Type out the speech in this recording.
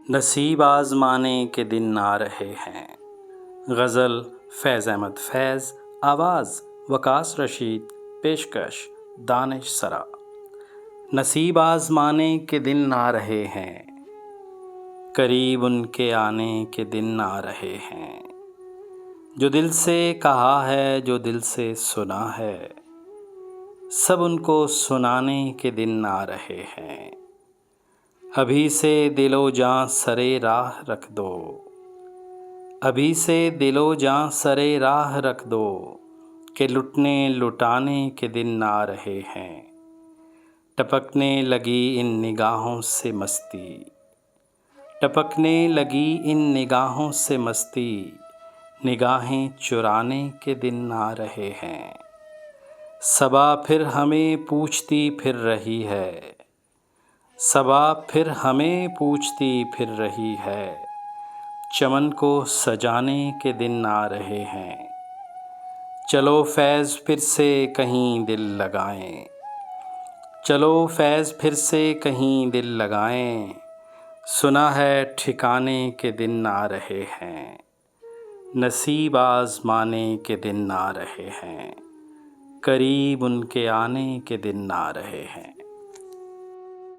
नसीब आज़माने के दिन आ रहे हैं। गज़ल फैज़ अहमद फैज़, आवाज़ वकास रशीद, पेशकश दानिश सरा। नसीब आज़माने के दिन आ रहे हैं, करीब उनके आने के दिन आ रहे हैं। जो दिल से कहा है, जो दिल से सुना है, सब उनको सुनाने के दिन आ रहे हैं। अभी से दिलो जाँ सरे राह रख दो, अभी से दिलो जाँ सरे राह रख दो, कि लुटने लुटाने के दिन आ रहे हैं। टपकने लगी इन निगाहों से मस्ती, टपकने लगी इन निगाहों से मस्ती, निगाहें चुराने के दिन आ रहे हैं। सबा फिर हमें पूछती फिर रही है, सबा फिर हमें पूछती फिर रही है, चमन को सजाने के दिन आ रहे हैं। चलो फैज़ फिर से कहीं दिल लगाएं, चलो फैज़ फिर से कहीं दिल लगाएं, सुना है ठिकाने के दिन आ रहे हैं। नसीब आज़माने के दिन आ रहे हैं, करीब उनके आने के दिन आ रहे हैं।